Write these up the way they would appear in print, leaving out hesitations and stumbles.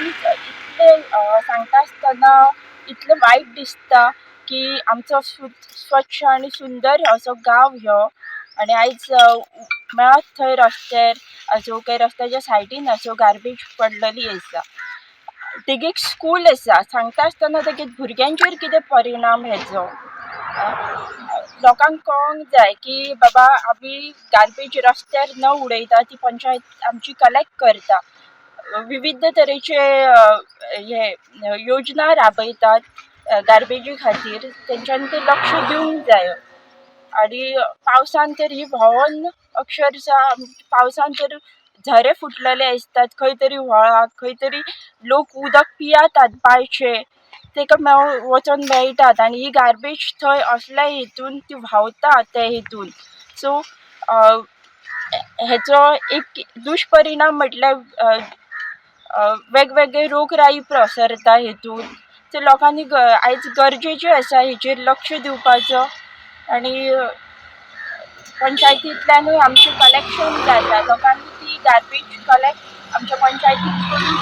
लोकांनी इतले सांगता आसतना इतलें वायट दिसता की आमचो स्वच्छ आनी सुंदर असो गांव ह्यो आनी आयज मेळत थंय रस्त्यार आसूं काय रस्त्याच्या सायडीन आसूं गार्बेज पडलेली आसा. तेगे स्कूल आसा सांगता आसतना तेगे भुरग्यांचेर कितें परिणाम हेजो लोकांक कळोंक जाय की बाबा आमी गार्बेज रस्त्यार न उडयता ती पंचायत आमची कलेक्ट करता. विविध तरेचे हे योजना राबयतात गार्बेजी खातीर, तेंच्यांनी ते लक्ष दिवंक जाय. आनी पावसान तर ही व्हांवून अक्षरशः पावसान तर झरे फुटलेले आसतात, खंय तरी व्हाळाक खंय तरी लोक उदक पियातात बांयचे, ताका वचोन मेळटात आनी ही गार्बेज थंय असल्या हितून ती व्हांवता ते हितून. सो हेचो एक दुश्परिणाम म्हटल्यार वेगवेगळे रोगराई प्रसरता हेतून. सो लोकांनी आयज गरजेचें आसा हेचेर लक्ष दिवपाचो आनी पंचायतींतल्यानूय आमचें कलेक्शन जाता, लोकांनी ती गार्बेज कलेक्ट आमच्या पंचायतीन करूंक.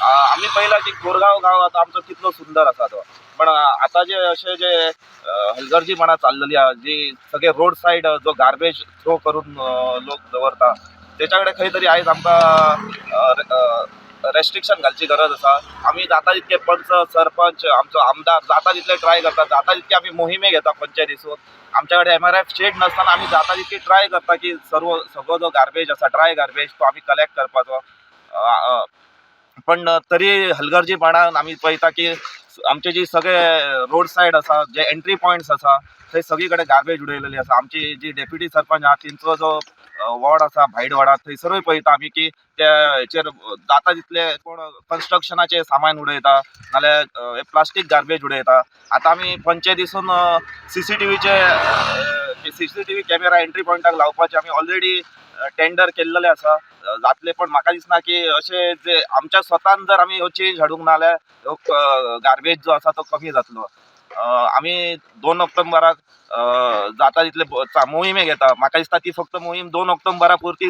आम्ही पहिला की कोरगाव गाव आता आमचं कितलो सुंदर असा तो, पण आता जे असे जे हलगर्जीपणा चाललेली आहे, जी सगळे रोड साईड जो गार्बेज थ्रो करून लोक दवरता, त्याच्याकडे खंय तरी आयज आमकां रेस्ट्रिक्शन घालची गरज आसा. आमी जाता तितके पंच सरपंच आमचो आमदार जाता तितले ट्राय करता, जाता तितके आमी मोहिमे घेता पंचायतीसून. आमच्याकडे MRF शेड नसताना आमी जाता तितके ट्राय करता की सगळो जो गार्बेज आसा ड्राय गार्बेज तो आमी कलेक्ट करपाचो. पण तरी हलगर्जीपणान आमी पळयता की आमचे जी सगळे रोड साईड आसा, जे एंट्री पॉयंट्स आसा, थंय सगळी कडेन गार्बेज उडयलेली आसा. आमची जी डेप्युटी सरपंच आहा तेंचो जो वॉर्ड आसा भायड वाडा, थंयसरूय पळयता आमी की त्या हेचेर जाता तितले कोण कन्स्ट्रक्शनाचे सामान उडयता नाल्यार प्लास्टीक गार्बेज उडयता. आतां आमी पंचायतीसून CCTV कॅमेरा एंट्री पॉयंटाक लावपाचे आमी ऑलरेडी टेंडर केल्लेले आसा, जातले. पण म्हाका दिसना की अशे जे आमच्या स्वतान जर आमी हो चेंज हाडूंक ना जाल्यार गार्बेज जो आसा तो कमी जातलो. आमी 2 ऑक्टोबराक जाता तितले मोहिमे घेता. म्हाका दिसता ती फक्त मोहीम 2 ऑक्टोबरा पुरती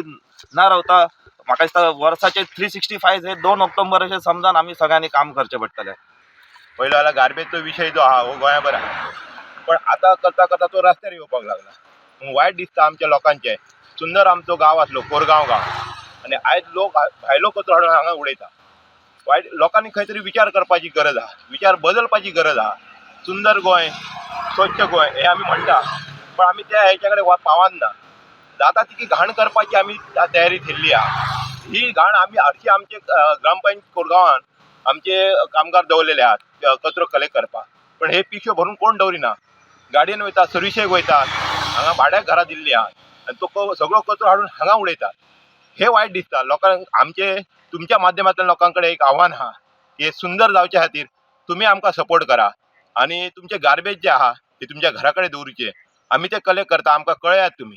ना रावता, म्हाका दिसता वर्साचे 365 हे 2 ऑक्टोबर अशें समजान आमी सगळ्यांनी काम करचें पडटलें. पहिला जाल्यार गार्बेजचो विशय जो आहा हो गोंयाभर आहा, पण आता करता करता तो रस्त्यार येवपाक लागला. वायट दिसता आमच्या लोकांचे. सुंदर आमचो गांव आसलो कोरगांव गांव, आनी आयज लोक भायलो कचरो हाडून हांगा उडयता. वायट लोकांनी खंय तरी विचार करपाची गरज आहा, विचार बदलपाची गरज आहा. सुंदर गोंय, स्वच्छ गोंय हे आमी म्हणटा, पण आमी त्या हेच्या कडेन पावान ना. जाता तितकी घाण करपाची आमी तयारी केल्ली आहा. ही घाण आमी हरशी आमचे ग्रामपंचायत कोरगांवान आमचे कामगार दवरलेले आहात कचरो कलेक्ट करपाक, पण हे पिशव्यो भरून कोण दवरिना. गाडयेन वयता, सर्विसेक वयतात, हांगा भाड्याक घरां दिल्ली आहात आनी तो सगळो कचरो हाडून हांगा उडयतात. हे वायट दिसता लोकांक. आमचे तुमच्या माध्यमांतल्यान लोकां कडेन एक आव्हान आहा, हे सुंदर जावचे खातीर तुमी आमकां सपोर्ट करा आनी तुमचे गार्बेज जे आहा ते तुमच्या घरा कडेन दवरचे. आमी ते कलेक्ट करता, आमकां कळयात तुमी.